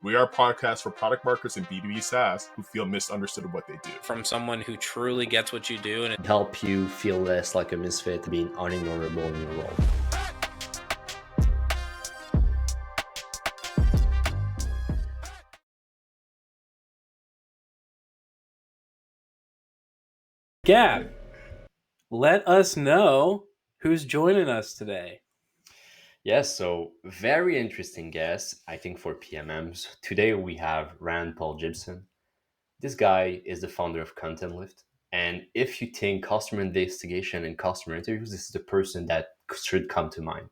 We are a podcast for product marketers and B2B SaaS who feel misunderstood of what they do. From someone who truly gets what you do and help you feel less like a misfit, being unignorable in your role. Gab, let us know who's joining us today. Yes, so very interesting guest, I think, for PMMs. Today we have Ryan Paul Gibson. This guy is the founder of Contextualizing. And if you think customer investigation and customer interviews, this is the person that should come to mind.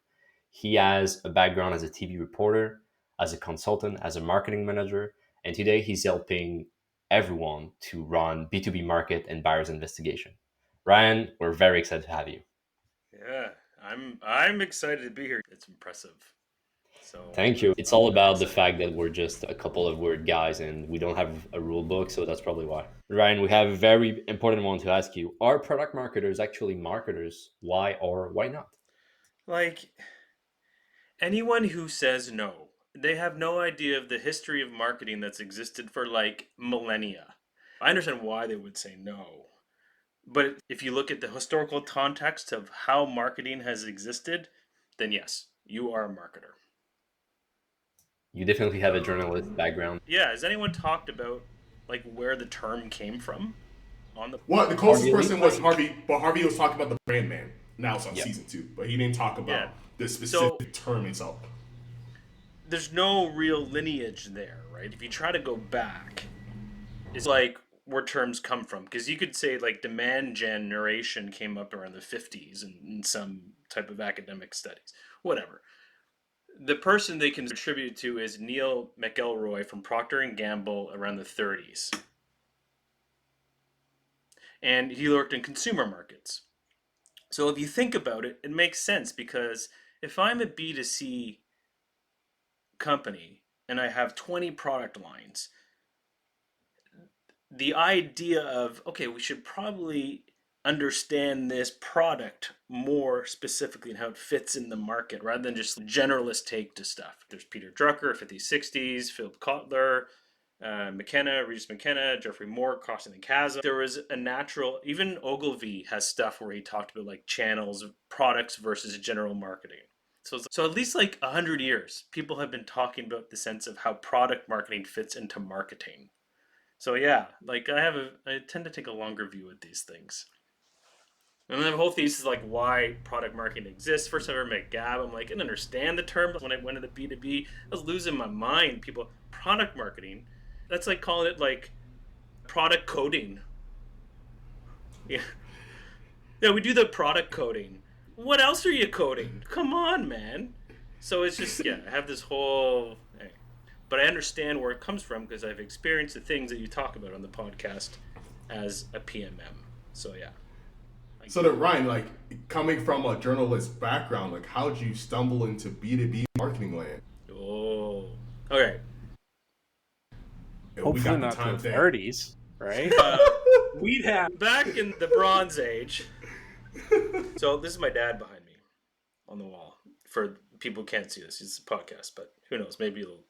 He has a background as a TV reporter, as a consultant, as a marketing manager, and today he's helping everyone to run B2B market and buyers investigation. Ryan, we're very excited to have you. Yeah, I'm excited to be here. It's impressive. So thank you. It's all about the fact that we're just a couple of weird guys and we don't have a rule book, so that's probably why. Ryan, we have a very important one to ask you. Are product marketers actually marketers? Why or why not? Like, anyone who says no, they have no idea of the history of marketing that's existed for like millennia. I understand why they would say no. But if you look at the historical context of how marketing has existed, then yes, you are a marketer. You definitely have a journalist background. Yeah, has anyone talked about like where the term came from? The closest person was Harvey, but Harvey was talking about the brand man. Now it's on season 2, but he didn't talk about the specific term itself. There's no real lineage there, right? If you try to go back, it's like where terms come from. Because you could say like demand generation came up around the 50s in some type of academic studies. Whatever. The person they can attribute to is Neil McElroy from Procter & Gamble around the 30s. And he worked in consumer markets. So if you think about it, it makes sense, because if I'm a B2C company and I have 20 product lines, the idea of, okay, we should probably understand this product more specifically and how it fits in the market rather than just generalist take to stuff. There's Peter Drucker, 50s, 60s, Philip Kotler, McKenna, Regis McKenna, Jeffrey Moore, Crossing the Chasm. There was a natural, even Ogilvy has stuff where he talked about like channels, products versus general marketing. So at least like 100 years, people have been talking about the sense of how product marketing fits into marketing. So yeah, like I tend to take a longer view at these things. And then the whole thesis is like why product marketing exists. First I ever met Gab, I'm like, I didn't understand the term. When I went into B2B, I was losing my mind. People, product marketing, that's like calling it like product coding. Yeah. Yeah, we do the product coding. What else are you coding? Come on, man. So it's just, I have this whole... But I understand where it comes from because I've experienced the things that you talk about on the podcast as a PMM. So yeah. So then, Ryan, like coming from a journalist background, like how'd you stumble into B2B marketing land? Oh, okay. Hopefully not to the 30s, right? We'd have back in the Bronze Age. So this is my dad behind me on the wall. For people who can't see this, it's a podcast, but who knows? Maybe it'll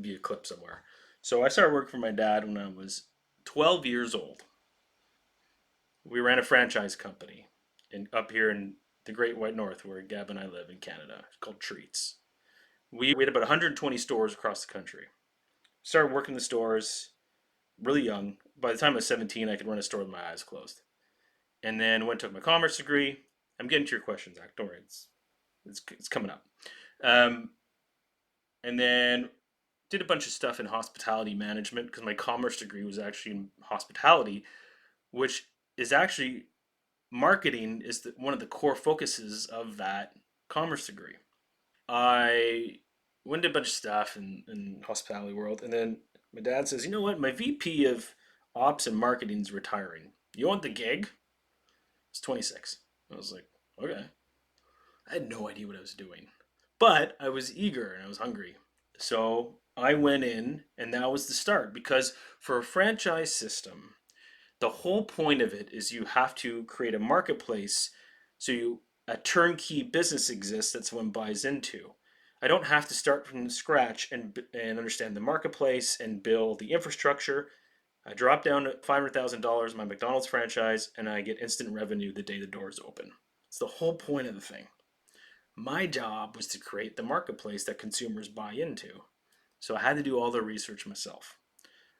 be a clip somewhere. So I started working for my dad when I was 12 years old. We ran a franchise company up here in the Great White North, where Gab and I live in Canada. It's called Treats. We had about 120 stores across the country. Started working the stores really young. By the time I was 17, I could run a store with my eyes closed. And then went and took my commerce degree. I'm getting to your question, Zach. Don't worry, it's coming up. And then did a bunch of stuff in hospitality management because my commerce degree was actually in hospitality, which is actually marketing is one of the core focuses of that commerce degree. I went to a bunch of stuff in hospitality world, and then my dad says, you know what, my VP of ops and marketing is retiring. You want the gig? It's 26. I was like, okay. I had no idea what I was doing, but I was eager and I was hungry. So I went in, and that was the start, because for a franchise system, the whole point of it is you have to create a marketplace so a turnkey business exists that someone buys into. I don't have to start from scratch and understand the marketplace and build the infrastructure. I drop down to $500,000 my McDonald's franchise, and I get instant revenue the day the doors open. It's the whole point of the thing. My job was to create the marketplace that consumers buy into. So I had to do all the research myself.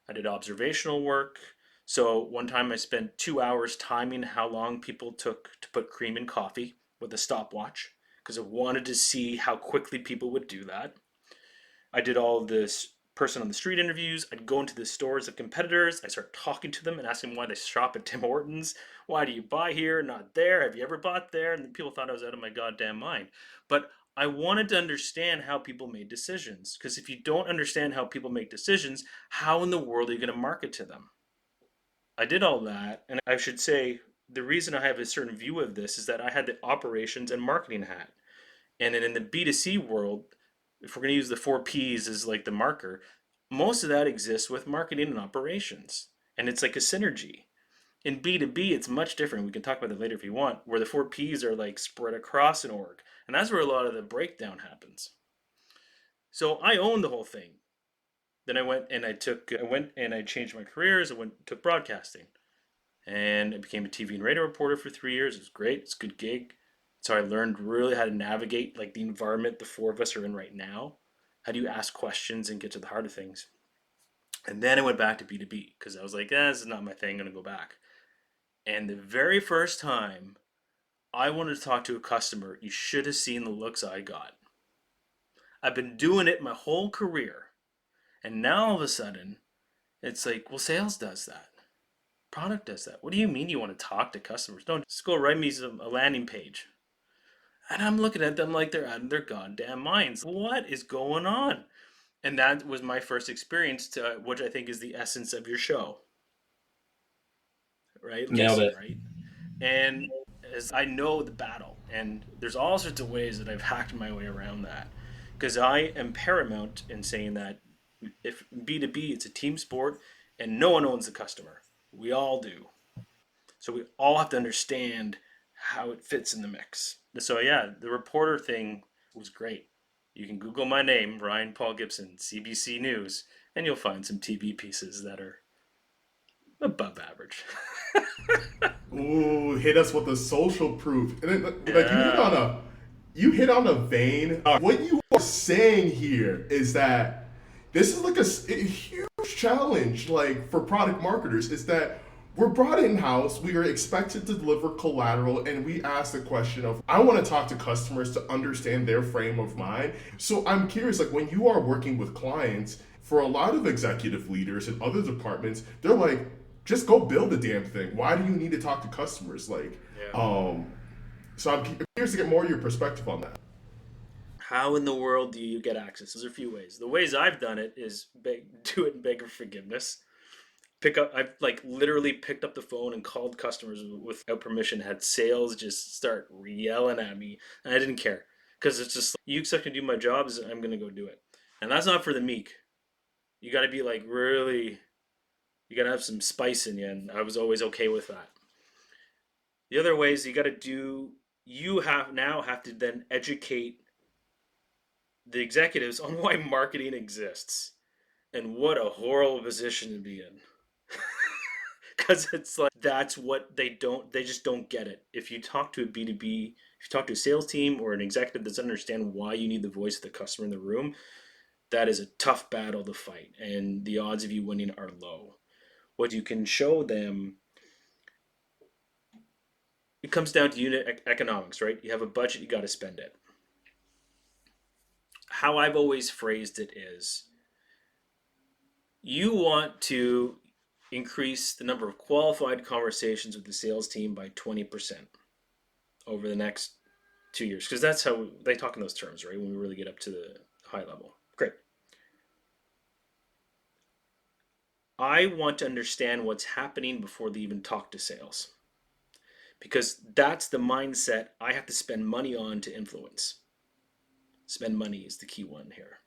I did observational work. So one time I spent 2 hours timing how long people took to put cream in coffee with a stopwatch because I wanted to see how quickly people would do that. I did all this person on the street interviews. I'd go into the stores of competitors. I start talking to them and asking why they shop at Tim Hortons. Why do you buy here, not there? Have you ever bought there? And people thought I was out of my goddamn mind. But I wanted to understand how people made decisions. Because if you don't understand how people make decisions, how in the world are you going to market to them? I did all that. And I should say, the reason I have a certain view of this is that I had the operations and marketing hat. And then in the B2C world, if we're going to use the 4Ps as like the marker, most of that exists with marketing and operations. And it's like a synergy. In B2B, it's much different. We can talk about that later if you want, where the 4Ps are like spread across an org. And that's where a lot of the breakdown happens. So I own the whole thing. Then I went and I changed my careers. Took broadcasting. And I became a TV and radio reporter for 3 years. It was great. It's a good gig. So I learned really how to navigate like the environment the four of us are in right now. How do you ask questions and get to the heart of things? And then I went back to B2B because I was like, this is not my thing. I'm going to go back. And the very first time I wanted to talk to a customer, you should have seen the looks I got. I've been doing it my whole career. And now all of a sudden, it's like, well, sales does that. Product does that. What do you mean you want to talk to customers? Don't just go write me a landing page. And I'm looking at them like they're out of their goddamn minds. What is going on? And that was my first experience, which I think is the essence of your show. Right? Nailed it. Right? And as I know the battle, and there's all sorts of ways that I've hacked my way around that. Because I am paramount in saying that if B2B, it's a team sport, and no one owns the customer. We all do. So we all have to understand how it fits in the mix. So yeah, the reporter thing was great. You can Google my name, Ryan Paul Gibson, CBC News, and you'll find some TV pieces that are above average. Ooh, hit us with the social proof. And then, you hit on a vein. What you are saying here is that this is like a huge challenge, like for product marketers, is that we're brought in-house, we are expected to deliver collateral, and we ask the question of, I want to talk to customers to understand their frame of mind. So I'm curious, like when you are working with clients, for a lot of executive leaders in other departments, they're like, just go build the damn thing. Why do you need to talk to customers? So I'm curious to get more of your perspective on that. How in the world do you get access? There's a few ways. The ways I've done it is do it and beg for forgiveness. I've like literally picked up the phone and called customers without permission, had sales just start yelling at me, and I didn't care because it's just you expect me to do my job, I'm gonna go do it, and that's not for the meek. You got to be like really, you got to have some spice in you, and I was always okay with that. The other ways you have to then educate the executives on why marketing exists, and what a horrible position to be in. Because it's like that's what they just don't get it. If you talk to a B2B, if you talk to a sales team or an executive that doesn't understand why you need the voice of the customer in the room, that is a tough battle to fight, and the odds of you winning are low. What you can show them, it comes down to unit economics, right? You have a budget, you got to spend it. How I've always phrased it is, you want to increase the number of qualified conversations with the sales team by 20% over the next 2 years. Because that's how they talk in those terms, right? When we really get up to the high level. Great. I want to understand what's happening before they even talk to sales. Because that's the mindset I have to spend money on to influence. Spend money is the key one here.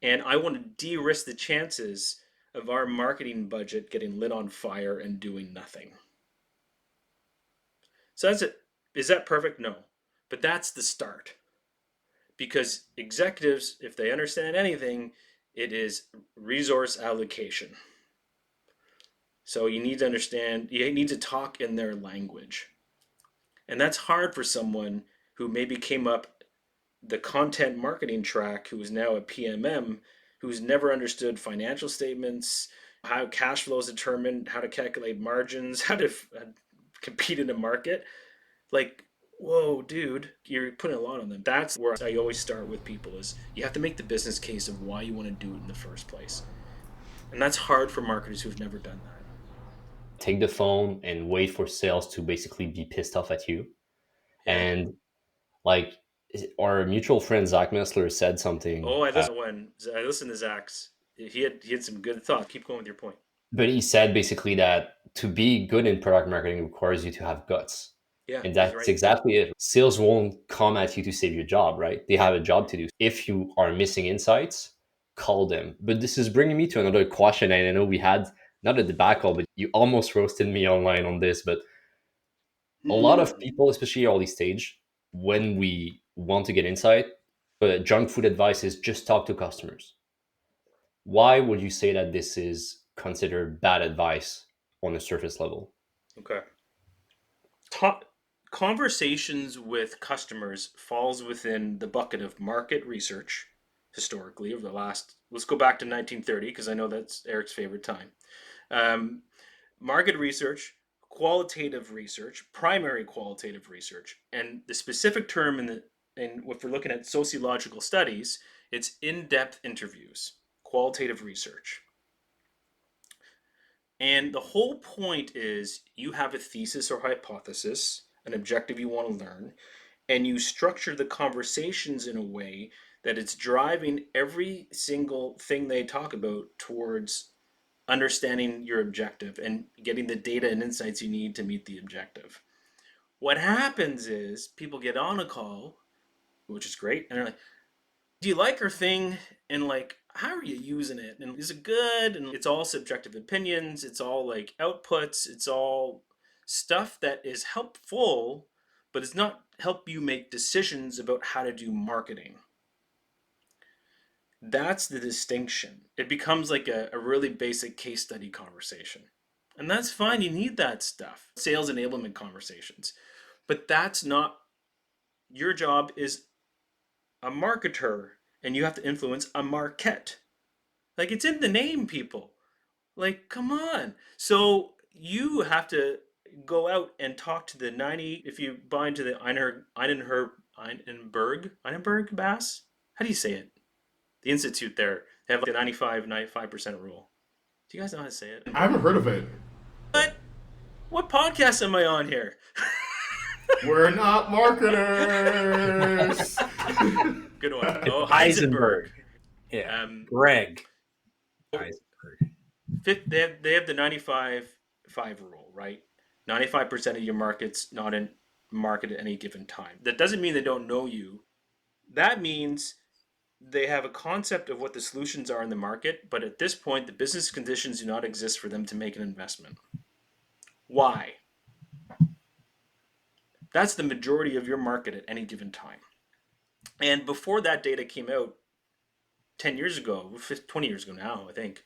And I want to de-risk the chances of our marketing budget getting lit on fire and doing nothing. So that's it. Is that perfect? No. But that's the start. Because executives, if they understand anything, it is resource allocation. So you need to understand, you need to talk in their language. And that's hard for someone who maybe came up the content marketing track, who is now a PMM, who's never understood financial statements, how cash flow is determined, how to calculate margins, how to compete in a market. Like, whoa, dude, you're putting a lot on them. That's where I always start with people is you have to make the business case of why you want to do it in the first place. And that's hard for marketers who've never done that. Take the phone and wait for sales to basically be pissed off at you. Yeah. And like our mutual friend Zach Messler said something. Oh, I listened to Zach's. He had some good thought. Keep going with your point. But he said basically that to be good in product marketing requires you to have guts. Yeah, And that's right. exactly it. Sales won't come at you to save your job, right? They have a job to do. If you are missing insights, call them. But this is bringing me to another question. And I know we had not a debacle, but you almost roasted me online on this. But a lot of people, especially early stage, when we want to get insight, junk food advice is just talk to customers. Why would you say that this is considered bad advice on a surface level? Okay. Conversations with customers falls within the bucket of market research historically over the last, let's go back to 1930 because I know that's Eric's favorite time. Market research, qualitative research, primary qualitative research, and the specific term in if we're looking at sociological studies, it's in-depth interviews, qualitative research. And the whole point is you have a thesis or hypothesis, an objective you want to learn, and you structure the conversations in a way that it's driving every single thing they talk about towards understanding your objective and getting the data and insights you need to meet the objective. What happens is people get on a call, which is great, and they're like, do you like our thing? And like, how are you using it? And is it good? And it's all subjective opinions. It's all like outputs. It's all stuff that is helpful, but it's not help you make decisions about how to do marketing. That's the distinction. It becomes like a really basic case study conversation. And that's fine. You need that stuff. Sales enablement conversations. But that's not, your job is a marketer and you have to influence a market. Like, it's in the name, people. Like, come on. So you have to go out and talk to the 90, if you buy into the Einenberg Bass? How do you say it? The institute there. They have like the 95% rule. Do you guys know how to say it? I haven't heard of it. What podcast am I on here? We're not marketers. Good one. Oh, Heisenberg. Yeah. Greg. Heisenberg. They have the 95-5 rule, right? 95% of your market's not in market at any given time. That doesn't mean they don't know you. That means they have a concept of what the solutions are in the market, but at this point, the business conditions do not exist for them to make an investment. Why? That's the majority of your market at any given time. And before that data came out 10 years ago, 20 years ago now, I think,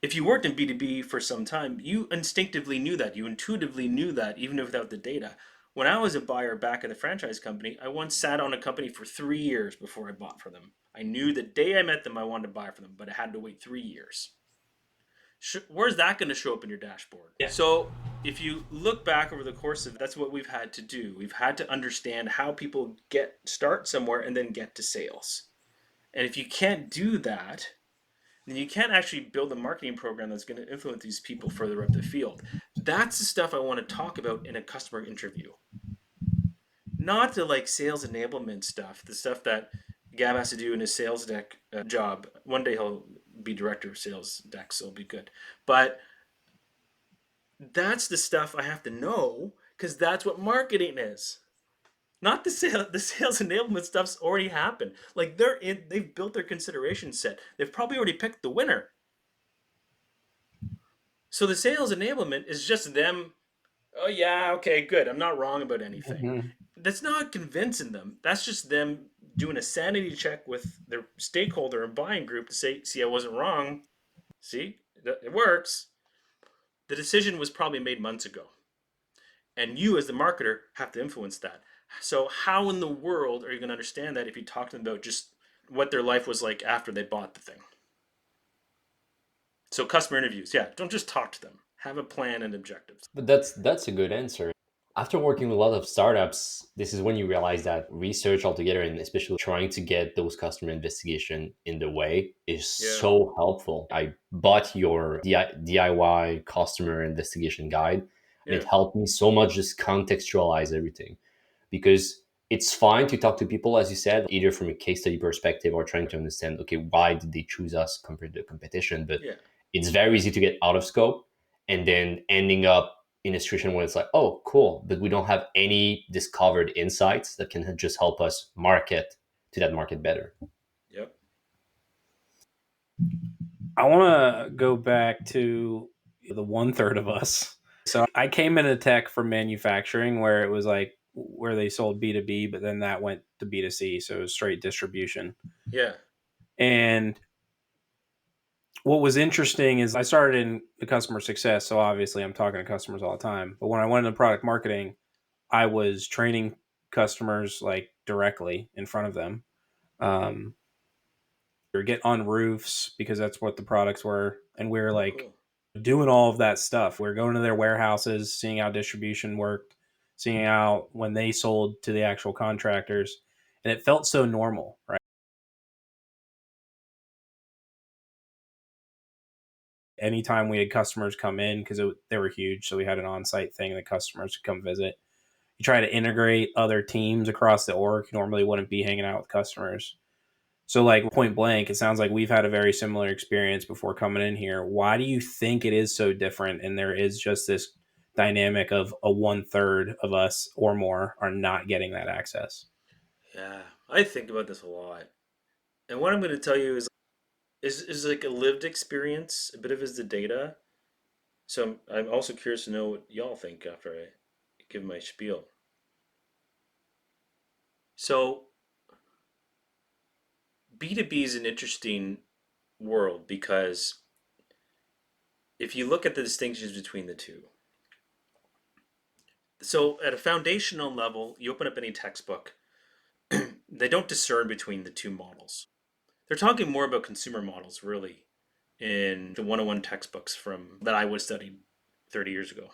if you worked in B2B for some time, you instinctively knew that. You intuitively knew that, even without the data. When I was a buyer back at the franchise company, I once sat on a company for 3 years before I bought for them. I knew the day I met them, I wanted to buy for them, but I had to wait 3 years. Where's that going to show up in your dashboard? Yeah. So if you look back over the course of, that's what we've had to do. We've had to understand how people start somewhere and then get to sales. And if you can't do that, then you can't actually build a marketing program that's going to influence these people further up the field. That's the stuff I want to talk about in a customer interview. Not the like sales enablement stuff, the stuff that Gab has to do in his sales deck job. One day he'll be director of sales deck, so it'll be good. But that's the stuff I have to know because that's what marketing is. Not the sales enablement stuff's already happened. Like they've built their consideration set. They've probably already picked the winner. So the sales enablement is just them. Oh yeah, okay, good. I'm not wrong about anything. Mm-hmm. That's not convincing them. That's just them doing a sanity check with their stakeholder and buying group to say, see, I wasn't wrong. See, it works. The decision was probably made months ago. And you, as the marketer, have to influence that. So, how in the world are you going to understand that if you talk to them about just what their life was like after they bought the thing? So, customer interviews, yeah, don't just talk to them. Have a plan and objectives. But that's a good answer. After working with a lot of startups, this is when you realize that research altogether, and especially trying to get those customer investigation in the way, is so helpful. I bought your DIY customer investigation guide, and it helped me so much just contextualize everything. Because it's fine to talk to people, as you said, either from a case study perspective or trying to understand, okay, why did they choose us compared to the competition? But it's very easy to get out of scope and then ending up in a situation where it's like, oh, cool, but we don't have any discovered insights that can just help us market to that market better. Yep. I want to go back to the 1/3 of us. So I came into tech from manufacturing, where it was like where they sold B2B, but then that went to B2C. So it was straight distribution. Yeah. And what was interesting is I started in the customer success. So obviously I'm talking to customers all the time. But when I went into product marketing, I was training customers like directly in front of them. Or get on roofs because that's what the products were. And we were like doing all of that stuff. We were going to their warehouses, seeing how distribution worked, seeing how when they sold to the actual contractors. And it felt so normal, right? Anytime we had customers come in, because they were huge, so we had an on-site thing that customers could come visit. You try to integrate other teams across the org. You normally wouldn't be hanging out with customers. So, like, point blank, it sounds like we've had a very similar experience before coming in here. Why do you think it is so different? And there is just this dynamic of a 1/3 of us or more are not getting that access. Yeah, I think about this a lot. And what I'm going to tell you is like a lived experience, a bit of is the data. So I'm also curious to know what y'all think after I give my spiel. So B2B is an interesting world because if you look at the distinctions between the two, so at a foundational level, you open up any textbook, they don't discern between the two models. They're talking more about consumer models, really, in the 101 textbooks from that I was studying 30 years ago.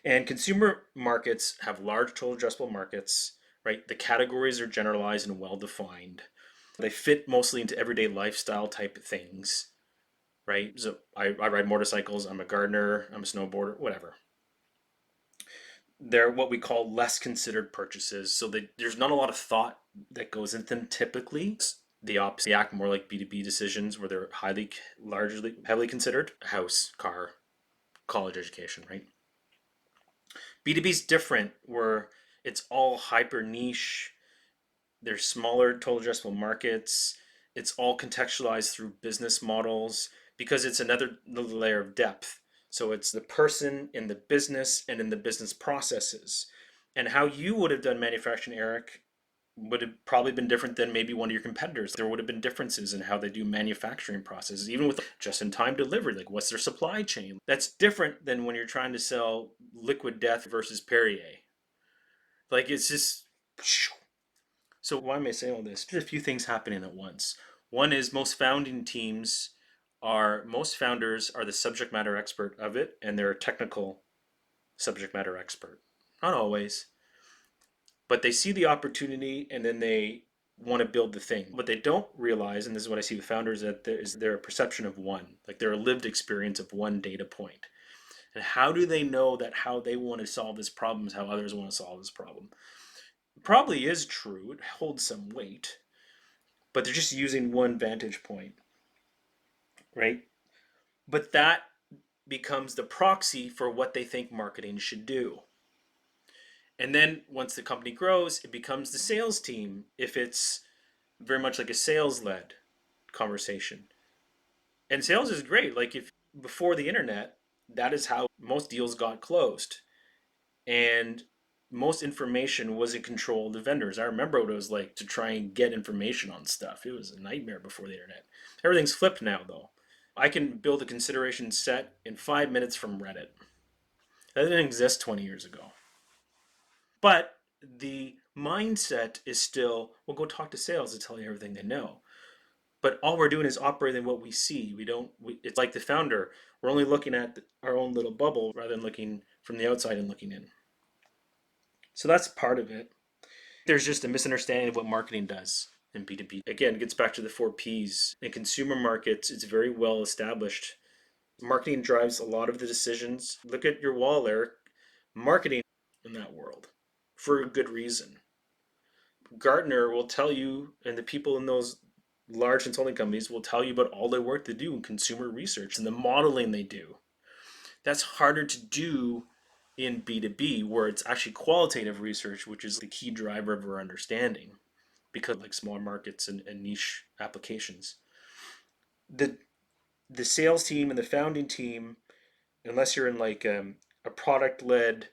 And consumer markets have large total addressable markets, right? The categories are generalized and well defined. They fit mostly into everyday lifestyle type of things, right? So I ride motorcycles, I'm a gardener, I'm a snowboarder, whatever. They're what we call less considered purchases. So there's not a lot of thought that goes into them typically. The opposite, they act more like B2B decisions where they're heavily considered. House, car, college education, right? B2B is different where it's all hyper niche. There's smaller total addressable markets. It's all contextualized through business models because it's another layer of depth. So it's the person in the business and in the business processes. And how you would have done manufacturing, Eric, would have probably been different than maybe one of your competitors. There would have been differences in how they do manufacturing processes, even with just-in-time delivery. Like, what's their supply chain? That's different than when you're trying to sell Liquid Death versus Perrier. Like, it's just... So why am I saying all this? There's a few things happening at once. One is most founders are the subject matter expert of it, and they're a technical subject matter expert. Not always, but they see the opportunity and then they want to build the thing. What they don't realize, and this is what I see with founders, that their perception of one, like their lived experience of one data point. And how do they know that how they want to solve this problem is how others want to solve this problem? It probably is true. It holds some weight, but they're just using one vantage point, right? But that becomes the proxy for what they think marketing should do. And then once the company grows, it becomes the sales team if it's very much like a sales-led conversation. And sales is great. Like if before the internet, that is how most deals got closed. And most information wasn't controlled to vendors. I remember what it was like to try and get information on stuff. It was a nightmare before the internet. Everything's flipped now, though. I can build a consideration set in 5 minutes from Reddit. That didn't exist 20 years ago. But the mindset is still, well, go talk to sales to tell you everything they know. But all we're doing is operating what we see. It's like the founder. We're only looking at our own little bubble rather than looking from the outside and looking in. So that's part of it. There's just a misunderstanding of what marketing does in B2B. Again, it gets back to the 4Ps. In consumer markets, it's very well established. Marketing drives a lot of the decisions. Look at your wall there. Marketing in that world for a good reason. Gartner will tell you, and the people in those large consulting companies will tell you about all their work they do in consumer research and the modeling they do. That's harder to do in B2B, where it's actually qualitative research, which is the key driver of our understanding, because like smaller markets and niche applications. The sales team and the founding team, unless you're in like a product-led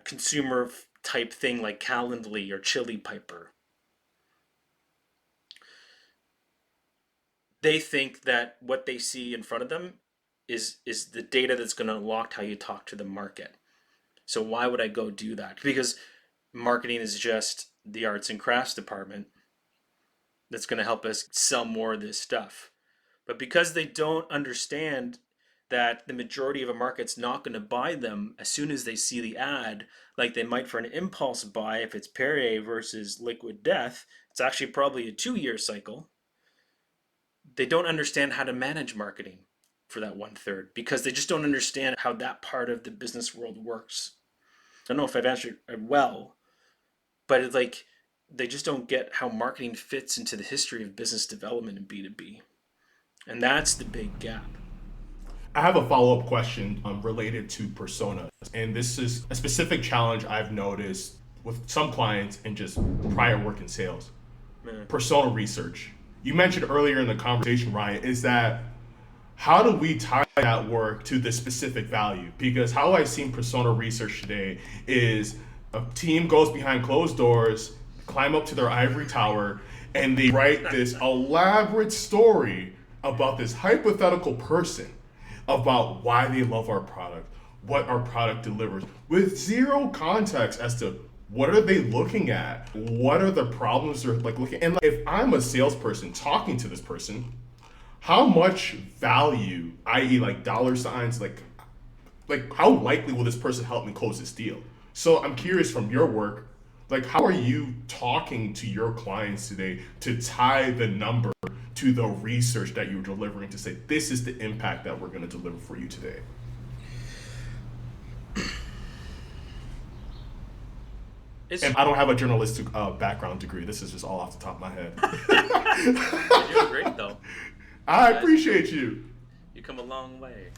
consumer type thing like Calendly or Chili Piper, they think that what they see in front of them is the data that's going to unlock how you talk to the market. So why would I go do that? Because marketing is just the arts and crafts department that's going to help us sell more of this stuff. But because they don't understand that the majority of a market's not going to buy them as soon as they see the ad, like they might for an impulse buy if it's Perrier versus Liquid Death, it's actually probably a 2-year cycle. They don't understand how to manage marketing for that 1/3 because they just don't understand how that part of the business world works. I don't know if I've answered it well, but it's like they just don't get how marketing fits into the history of business development in B2B. And that's the big gap. I have a follow-up question related to personas. And this is a specific challenge I've noticed with some clients and just prior work in sales. Persona research. You mentioned earlier in the conversation, Ryan, is that how do we tie that work to the specific value? Because how I've seen persona research today is a team goes behind closed doors, climb up to their ivory tower, and they write this elaborate story about this hypothetical person, about why they love our product, what our product delivers, with zero context as to what are they looking at, what are the problems they're like looking. And if I'm a salesperson talking to this person, how much value, i.e., like dollar signs, like how likely will this person help me close this deal? So I'm curious from your work, like how are you talking to your clients today to tie the number to the research that you're delivering to say this is the impact that we're going to deliver for you today? And I don't have a journalistic background degree. This is just all off the top of my head. You're doing great, though. I appreciate you. You come a long way.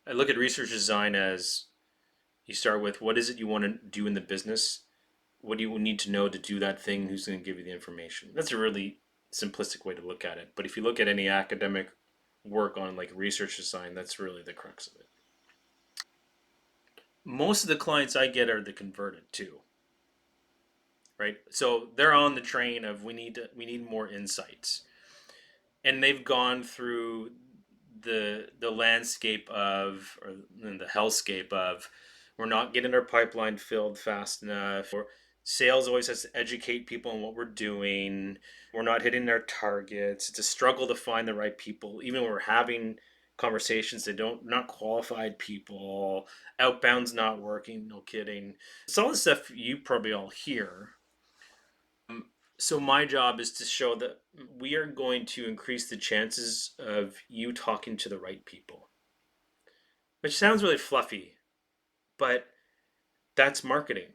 I look at research design as you start with what is it you want to do in the business? What do you need to know to do that thing? Who's going to give you the information? That's a really simplistic way to look at it. But if you look at any academic work on like research design, that's really the crux of it. Most of the clients I get are the converted too, right? So they're on the train of we need more insights, and they've gone through the landscape of, or the hellscape of, we're not getting our pipeline filled fast enough, or sales always has to educate people on what we're doing, we're not hitting our targets, it's a struggle to find the right people, even when we're having conversations, not qualified people, outbound's not working, no kidding. It's all the stuff you probably all hear. So my job is to show that we are going to increase the chances of you talking to the right people, which sounds really fluffy, but that's marketing,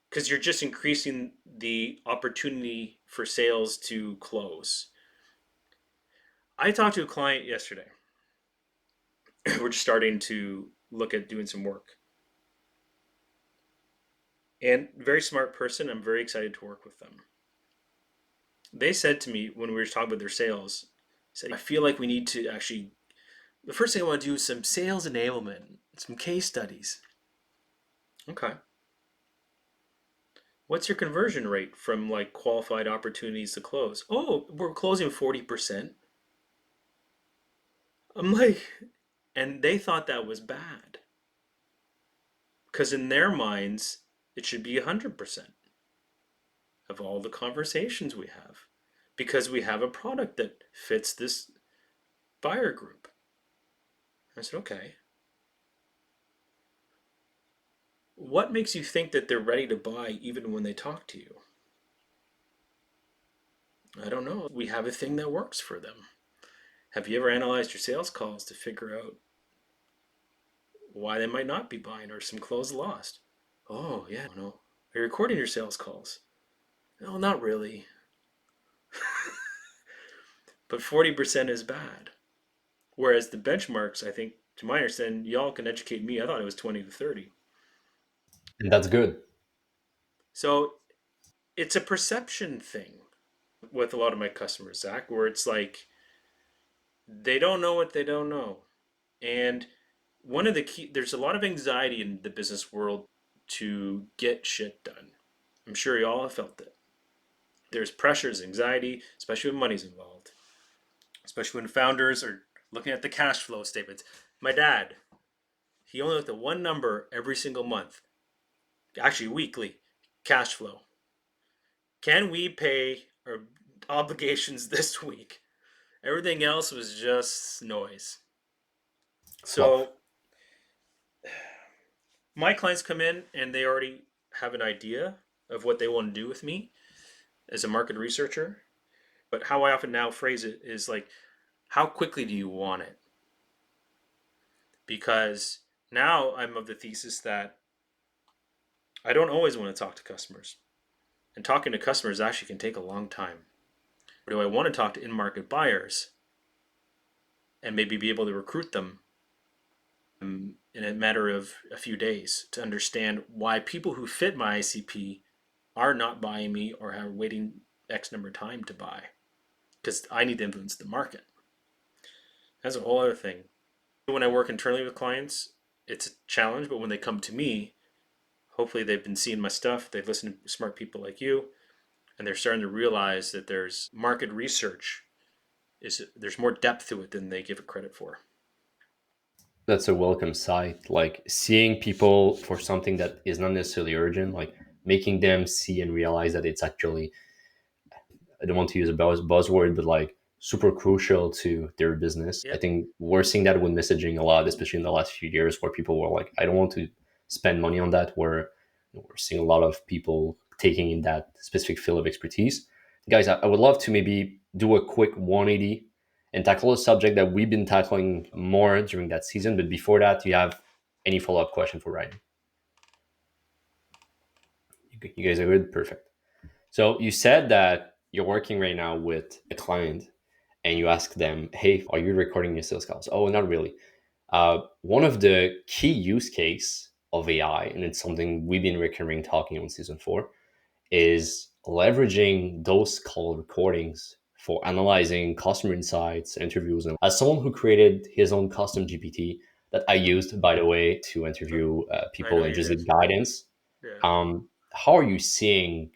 because you're just increasing the opportunity for sales to close. I talked to a client yesterday. We're just starting to look at doing some work. And very smart person, I'm very excited to work with them. They said to me when we were talking about their sales, said, I feel like we need to actually, the first thing I want to do is some sales enablement, some case studies. Okay. What's your conversion rate from like qualified opportunities to close? Oh, we're closing 40%. I'm like, and they thought that was bad. Because in their minds, it should be 100% of all the conversations we have. Because we have a product that fits this buyer group. I said, okay. What makes you think that they're ready to buy even when they talk to you? I don't know. We have a thing that works for them. Have you ever analyzed your sales calls to figure out why they might not be buying or some close lost? Oh, yeah, no. Are you recording your sales calls? No, not really. But 40% is bad. Whereas the benchmarks, I think, to my understanding, y'all can educate me. I thought it was 20 to 30. And that's good. So it's a perception thing with a lot of my customers, Zach, where it's like they don't know what they don't know. And one of the key, there's a lot of anxiety in the business world to get shit done. I'm sure you all have felt it. There's pressures, anxiety, especially when money's involved, especially when founders are looking at the cash flow statements. My dad, he only looked at one number every single month, actually weekly, cash flow. Can we pay our obligations this week? Everything else was just noise. Fluff. So my clients come in and they already have an idea of what they want to do with me as a market researcher. But how I often now phrase it is like, how quickly do you want it? Because now I'm of the thesis that I don't always want to talk to customers. And talking to customers actually can take a long time. Or do I want to talk to in-market buyers and maybe be able to recruit them in a matter of a few days to understand why people who fit my ICP are not buying me or are waiting X number of time to buy? Because I need to influence the market. That's a whole other thing. When I work internally with clients, it's a challenge, but when they come to me, hopefully they've been seeing my stuff, they've listened to smart people like you, and they're starting to realize that there's market research, there's more depth to it than they give it credit for. That's a welcome sight. Like seeing people for something that is not necessarily urgent, like making them see and realize that it's actually, I don't want to use a buzzword, but like super crucial to their business. I Yeah. think we're seeing that with messaging a lot, especially in the last few years, where people were like, I don't want to spend money on that. Where we're seeing a lot of people taking in that specific field of expertise. Guys, I would love to maybe do a quick 180 and tackle a subject that we've been tackling more during that season. But before that, do you have any follow up question for Ryan? You guys are good? Perfect. So you said that you're working right now with a client and you ask them, hey, are you recording your sales calls? Oh, not really. One of the key use case of AI, and it's something we've been recurring talking on season 4, is leveraging those call recordings for analyzing customer insights, interviews. And as someone who created his own custom GPT that I used, by the way, to interview I know people you interested did. in guidance, Yeah. how are you seeing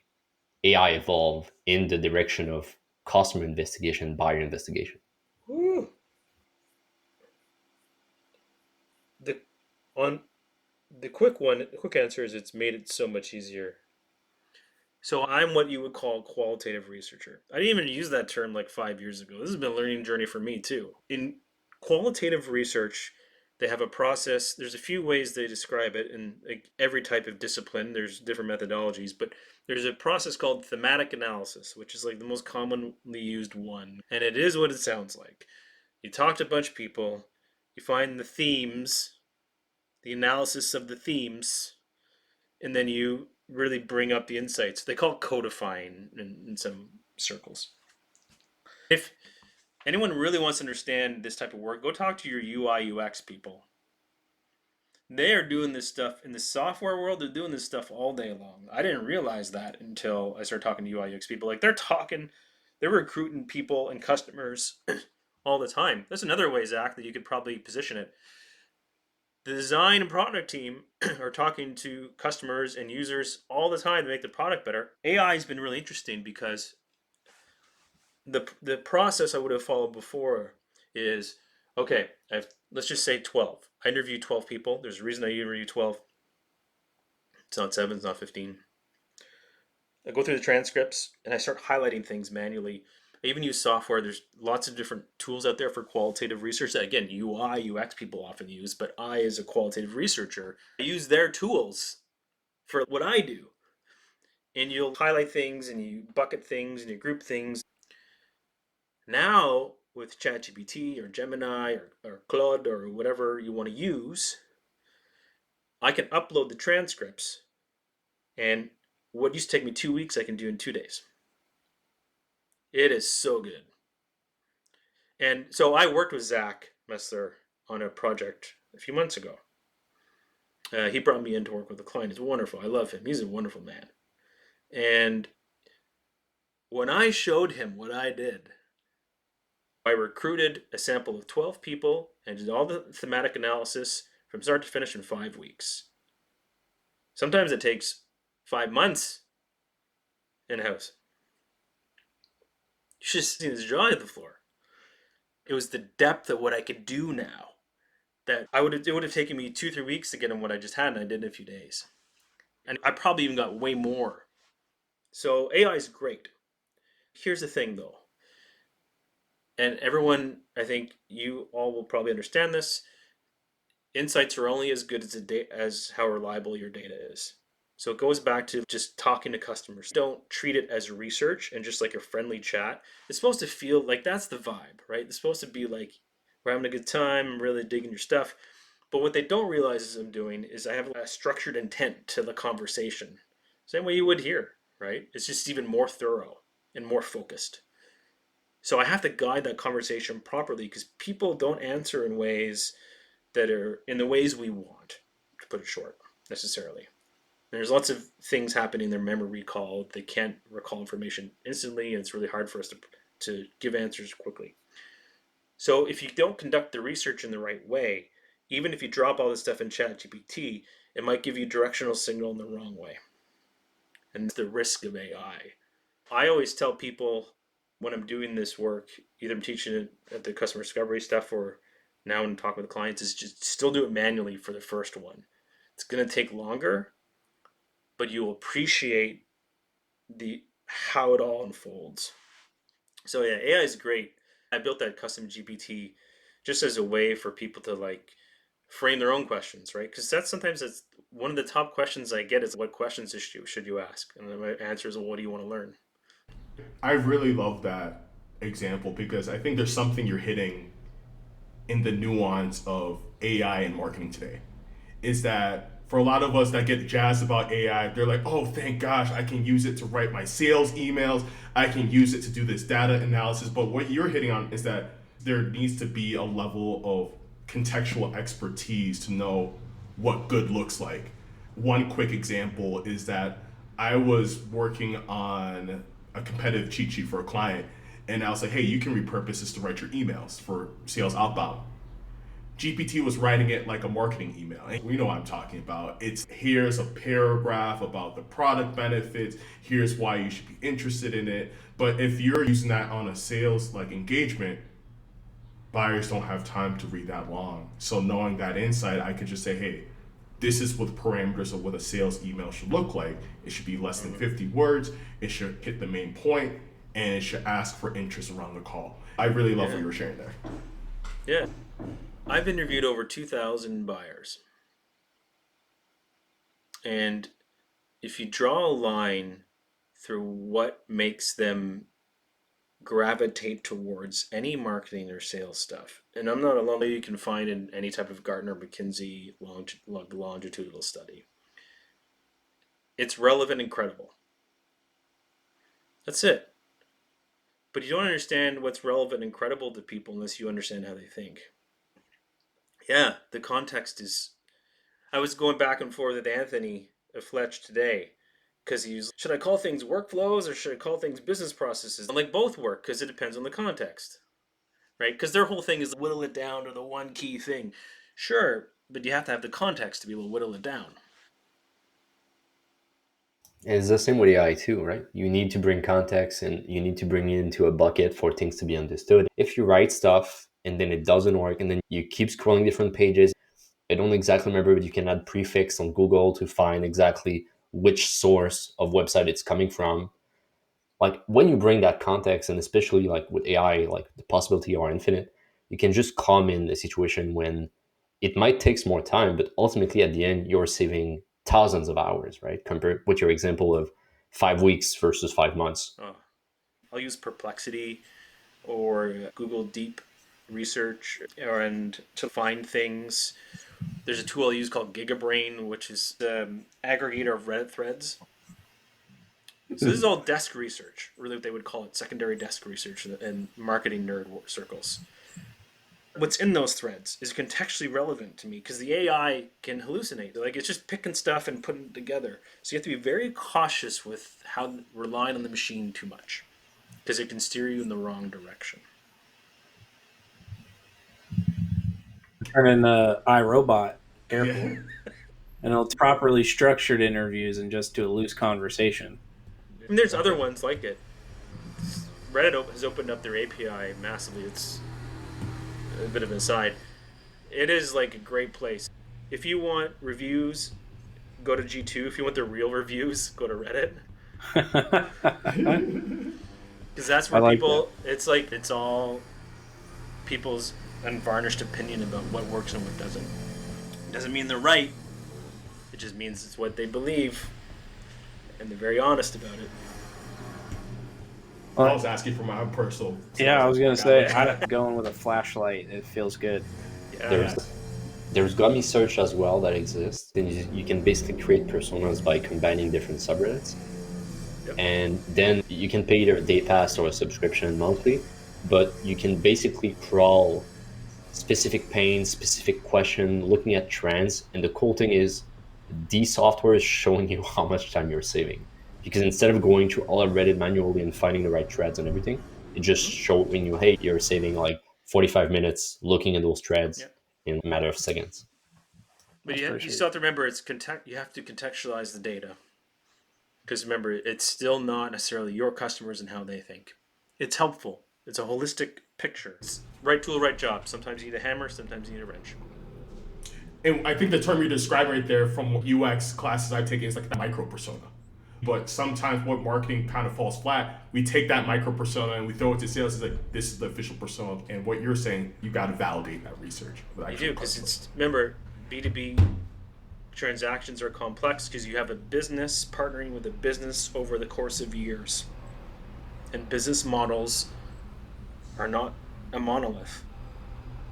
AI evolve in the direction of customer investigation, buyer investigation? Woo. The on the quick answer is it's made it so much easier. So I'm what you would call a qualitative researcher. I didn't even use that term like 5 years ago. This has been a learning journey for me too. In qualitative research, they have a process. There's a few ways they describe it in like every type of discipline. There's different methodologies, but there's a process called thematic analysis, which is like the most commonly used one. And it is what it sounds like. You talk to a bunch of people, you find the themes, the analysis of the themes, and then you really bring up the insights. They call it codifying in some circles. If anyone really wants to understand this type of work, go talk to your UI UX people. They are doing this stuff in the software world. They're doing this stuff all day long. I didn't realize that until I started talking to UI UX people. Like they're recruiting people and customers all the time. That's another way, Zach, that you could probably position it. The design and product team are talking to customers and users all the time to make the product better. AI has been really interesting because the process I would have followed before is, okay, let's just say 12. I interview 12 people. There's a reason I interview 12. It's not 7, it's not 15. I go through the transcripts and I start highlighting things manually. I even use software. There's lots of different tools out there for qualitative research that, again, UI, UX people often use, but I, as a qualitative researcher, I use their tools for what I do. And you'll highlight things and you bucket things and you group things. Now, with ChatGPT or Gemini or Claude or whatever you want to use, I can upload the transcripts, and what used to take me 2 weeks, I can do in 2 days. It is so good. And so I worked with Zach Messler on a project a few months ago. He brought me in to work with a client. It's wonderful. I love him. He's a wonderful man. And when I showed him what I did, I recruited a sample of 12 people and did all the thematic analysis from start to finish in 5 weeks. Sometimes it takes 5 months in-house. You should have seen his jaw on the floor. It was the depth of what I could do now that it would have taken me 2-3 weeks to get him what I just had, and I did in a few days. And I probably even got way more. So AI is great. Here's the thing though, and everyone, I think you all will probably understand this, insights are only as good as how reliable your data is. So it goes back to just talking to customers. Don't treat it as research and just like a friendly chat. It's supposed to feel like that's the vibe, right? It's supposed to be like, we're having a good time, I'm really digging your stuff. But what they don't realize is I'm doing is I have a structured intent to the conversation. Same way you would here, right? It's just even more thorough and more focused. So I have to guide that conversation properly because people don't answer in ways that are in the ways we want, to put it short, necessarily. There's lots of things happening in their memory recall. They can't recall information instantly, and it's really hard for us to give answers quickly. So if you don't conduct the research in the right way, even if you drop all this stuff in ChatGPT, it might give you directional signal in the wrong way. And that's the risk of AI. I always tell people when I'm doing this work, either I'm teaching it at the customer discovery stuff or now when I'm talking with clients, is just still do it manually for the first one. It's going to take longer, but you'll appreciate how it all unfolds. So yeah, AI is great. I built that custom GPT just as a way for people to like frame their own questions, right? Because that's one of the top questions I get is what questions should you ask? And then my answer is, well, what do you want to learn? I really love that example because I think there's something you're hitting in the nuance of AI and marketing today. Is that for a lot of us that get jazzed about AI, they're like, oh, thank gosh, I can use it to write my sales emails. I can use it to do this data analysis. But what you're hitting on is that there needs to be a level of contextual expertise to know what good looks like. One quick example is that I was working on a competitive cheat sheet for a client, and I was like, hey, you can repurpose this to write your emails for sales outbound. GPT was writing it like a marketing email. And we know what I'm talking about. It's here's a paragraph about the product benefits. Here's why you should be interested in it. But if you're using that on a sales like engagement, buyers don't have time to read that long. So knowing that insight, I could just say, hey, this is what the parameters of what a sales email should look like. It should be less than 50 words. It should hit the main point, and it should ask for interest around the call. I really love what you were sharing there. Yeah. I've interviewed over 2,000 buyers. And if you draw a line through what makes them gravitate towards any marketing or sales stuff, and I'm not alone, you can find in any type of Gartner, McKinsey longitudinal study, it's relevant and credible. That's it. But you don't understand what's relevant and credible to people unless you understand how they think. Yeah, the context is... I was going back and forth with Anthony Fletch today because should I call things workflows or should I call things business processes? I'm like, both work because it depends on the context, right? Because their whole thing is whittle it down to the one key thing. Sure, but you have to have the context to be able to whittle it down. And it's the same with AI too, right? You need to bring context and you need to bring it into a bucket for things to be understood. If you write stuff and then it doesn't work and then you keep scrolling different pages, I don't exactly remember, but you can add prefix on Google to find exactly which source of website it's coming from. Like when you bring that context, and especially like with AI, like the possibility are infinite, you can just come in a situation when it might take more time, but ultimately at the end, you're saving thousands of hours, right? Compared with your example of 5 weeks versus 5 months. I'll use Perplexity or Google Deep Research and to find things. There's a tool I use called GigaBrain, which is the aggregator of Reddit threads. So this is all desk research, really what they would call it, secondary desk research in marketing nerd circles. What's in those threads is contextually relevant to me because the AI can hallucinate. Like it's just picking stuff and putting it together. So you have to be very cautious with how relying on the machine too much because it can steer you in the wrong direction. Turn in iRobot. Careful. Yeah. And it'll properly structured interviews and just do a loose conversation. And there's other ones like it. Reddit has opened up their API massively. It's a bit of an aside. It is like a great place. If you want reviews, go to G2. If you want the real reviews, go to Reddit. Because that's where like people, it's like, it's all people's unvarnished opinion about what works and what doesn't. It doesn't mean they're right. It just means it's what they believe. And they're very honest about it. I was asking for my personal. Yeah, I was gonna say, going with a flashlight, it feels good. Yeah. There's gummy search as well that exists. Then you can basically create personas by combining different subreddits. Yep. And then you can pay either a day pass or a subscription monthly, but you can basically crawl specific pains, specific question, looking at trends. And the cool thing is the software is showing you how much time you're saving. Because instead of going through all of Reddit manually and finding the right threads and everything, it just showing you, hey, you're saving like 45 minutes looking at those threads Yep. in a matter of seconds. But you still have to remember, you have to contextualize the data. Because remember, it's still not necessarily your customers and how they think. It's helpful. It's a holistic picture. It's right tool, right job. Sometimes you need a hammer, sometimes you need a wrench. And I think the term you described right there from UX classes I've taken is like a micro persona. But sometimes what marketing kind of falls flat, we take that micro persona and we throw it to sales. It's like, this is the official persona. And what you're saying, you got to validate that research. You do, because it's, remember, B2B transactions are complex because you have a business partnering with a business over the course of years. And business models are not a monolith,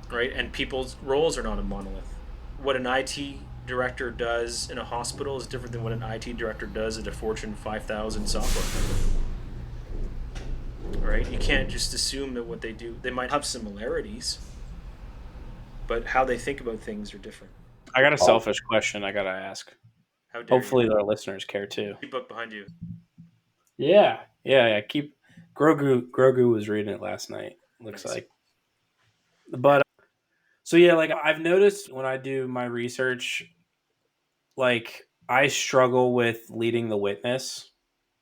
right? And people's roles are not a monolith. What an IT director does in a hospital is different than what an IT director does at a Fortune 5000 software company. Right? You can't just assume that what they do, they might have similarities, but how they think about things are different. I got a selfish question I gotta ask. How dare Hopefully you? our listeners care too. Keep up behind you. Yeah. Keep Grogu was reading it last night. Looks Nice. like. But so yeah, like I've noticed when I do my research, like I struggle with leading the witness.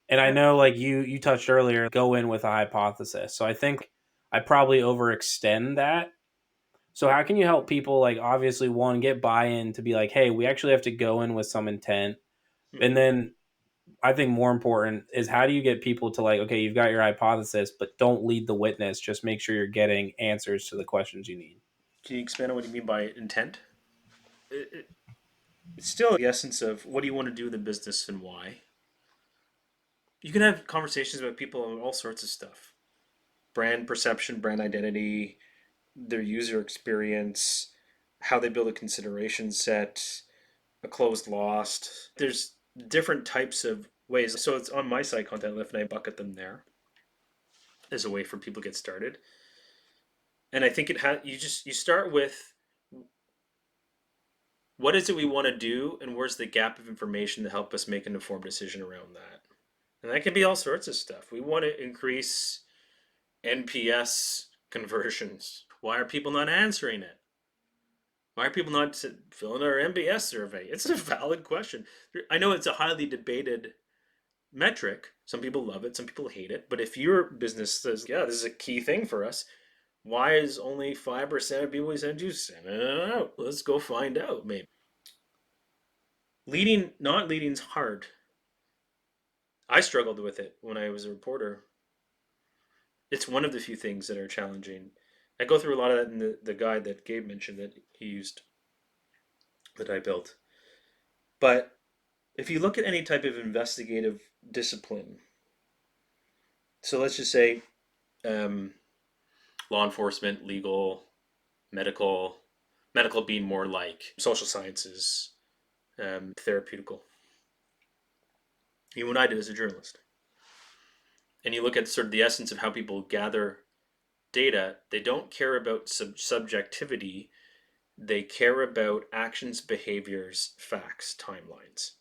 And I know like you touched earlier, go in with a hypothesis. So I think I probably overextend that. So how can you help people like obviously one get buy-in to be like, hey, we actually have to go in with some intent. And then I think more important is how do you get people to like, okay, you've got your hypothesis, but don't lead the witness. Just make sure you're getting answers to the questions you need. Can you expand on what you mean by intent? It's still the essence of what do you want to do in the business and why. You can have conversations about people on all sorts of stuff. Brand perception, brand identity, their user experience, how they build a consideration set, a closed lost. There's different types of ways. So it's on my site, Content Lift, and I bucket them there as a way for people to get started. And I think you start with what is it we want to do and where's the gap of information to help us make an informed decision around that. And that can be all sorts of stuff. We want to increase NPS conversions. Why are people not answering it? Why are people not filling our MBS survey? It's a valid question. I know it's a highly debated metric. Some people love it, some people hate it. But if your business says, yeah, this is a key thing for us, why is only 5% of people send it out? Let's go find out, maybe. Not leading's hard. I struggled with it when I was a reporter. It's one of the few things that are challenging. I go through a lot of that in the guide that Gabe mentioned that he used, that I built. But if you look at any type of investigative discipline, so let's just say law enforcement, legal, medical being more like social sciences, therapeutical. Even what I did as a journalist. And you look at sort of the essence of how people gather data, they don't care about subjectivity. They care about actions, behaviors, facts, timelines.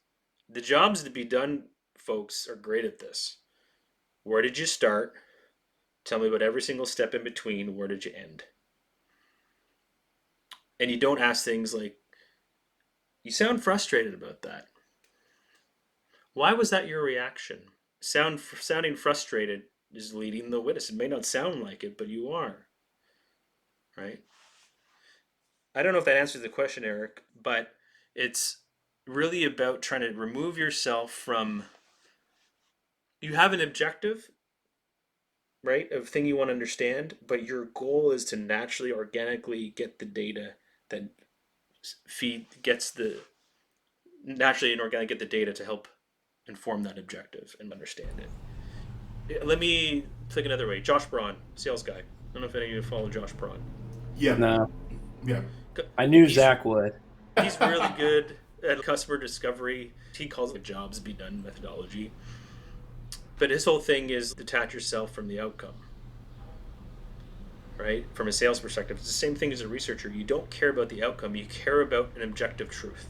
The jobs to be done, folks, are great at this. Where did you start? Tell me about every single step in between. Where did you end? And you don't ask things like, you sound frustrated about that. Why was that your reaction? Sounding frustrated is leading the witness. It may not sound like it, but you are. Right? I don't know if that answers the question, Eric, but it's really about trying to remove yourself from, you have an objective, right, of thing you want to understand, but your goal is to naturally, organically get the data that naturally and organically get the data to help inform that objective and understand it. Let me think another way. Josh Braun, sales guy. I don't know if any of you follow Josh Braun. Yeah. No, Yeah. I knew Zach would. He's really good at customer discovery. He calls it jobs be done methodology. But his whole thing is detach yourself from the outcome. Right? From a sales perspective, it's the same thing as a researcher. You don't care about the outcome, you care about an objective truth.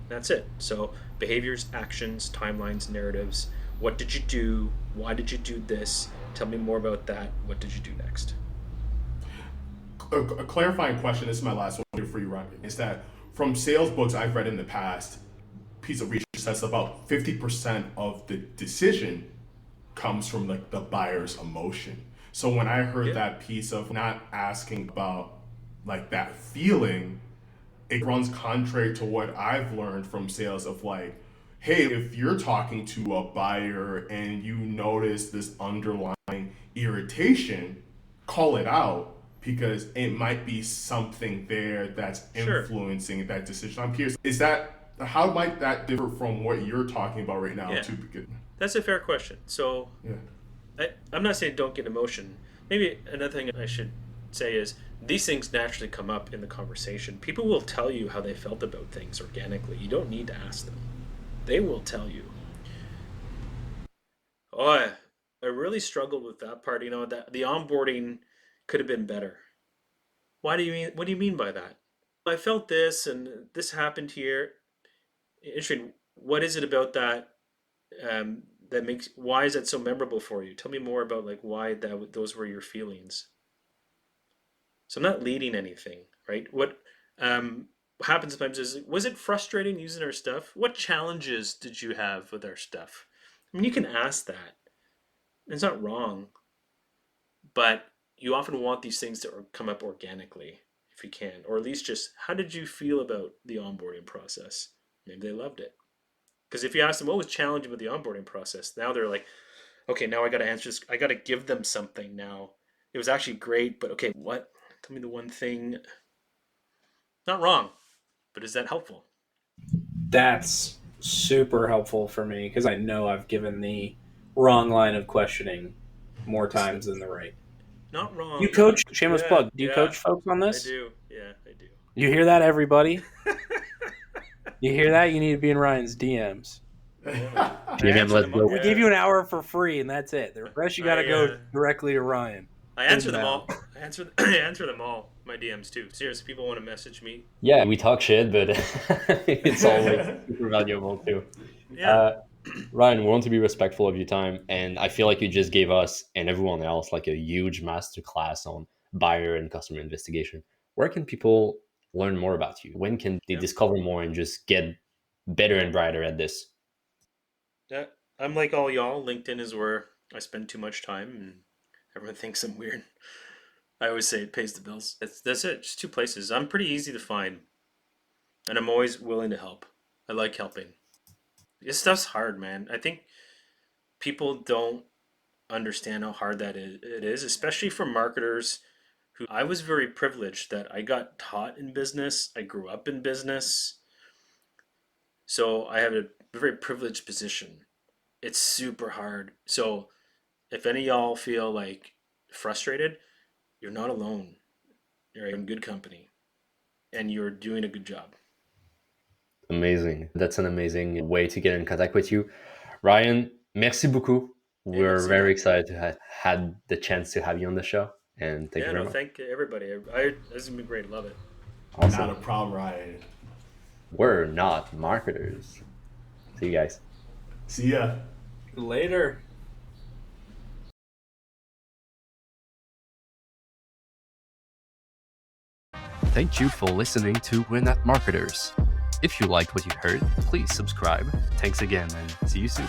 That's it. So behaviors, actions, timelines, narratives. What did you do? Why did you do this? Tell me more about that. What did you do next? A clarifying question, this is my last one here for you, Ryan, is that from sales books I've read in the past, piece of research says about 50% of the decision comes from like the buyer's emotion. So when I heard that piece of not asking about like that feeling, it runs contrary to what I've learned from sales of like, hey, if you're talking to a buyer and you notice this underlying irritation, call it out because it might be something there that's influencing that decision. I'm curious, how might that differ from what you're talking about right now? That's a fair question. So I'm not saying don't get emotion. Maybe another thing I should say is these things naturally come up in the conversation. People will tell you how they felt about things organically. You don't need to ask them. They will tell you. Oh, I really struggled with that part. That the onboarding could have been better. What do you mean by that? I felt this and this happened here. Interesting. What is it about that why is that so memorable for you? Tell me more about like why those were your feelings. So I'm not leading anything, right? What happens sometimes is, was it frustrating using our stuff? What challenges did you have with our stuff? I mean, you can ask that. It's not wrong, but you often want these things to come up organically if you can, or at least just how did you feel about the onboarding process? Maybe they loved it. Because if you ask them what was challenging with the onboarding process, now they're like, okay, now I got to answer this. I got to give them something now. It was actually great, but okay, what? Tell me the one thing. Not wrong, but is that helpful? That's super helpful for me because I know I've given the wrong line of questioning more times than the right. Not wrong. You coach, shameless plug. Do you coach folks on this? I do. Yeah, I do. You hear that, everybody? You hear that? You need to be in Ryan's DMs. We gave you an hour for free, and that's it. The rest you got to go directly to Ryan. I answer them all. I answer them all. My DMs too. Seriously, people want to message me. Yeah, we talk shit, but it's always super valuable too. Yeah. Ryan, we want to be respectful of your time, and I feel like you just gave us and everyone else like a huge masterclass on buyer and customer investigation. where can people learn more about you? When can they discover more and just get better and brighter at this? Yeah, I'm like all y'all. LinkedIn is where I spend too much time, and everyone thinks I'm weird. I always say it pays the bills. That's it. Just two places. I'm pretty easy to find, and I'm always willing to help. I like helping. This stuff's hard, man. I think people don't understand how hard it is, especially for marketers who I was very privileged that I got taught in business. I grew up in business. So I have a very privileged position. It's super hard. So if any of y'all feel like frustrated, you're not alone. You're in good company and you're doing a good job. Amazing. That's an amazing way to get in contact with you. Ryan, merci beaucoup. We're very excited to have had the chance to have you on the show. And thank you very much. Thank everybody. This has been great. Love it. Awesome. Not a problem, Ryan. We're not marketers. See you guys. See ya. Later. Thank you for listening to We're Not Marketers. If you liked what you heard, please subscribe. Thanks again and see you soon.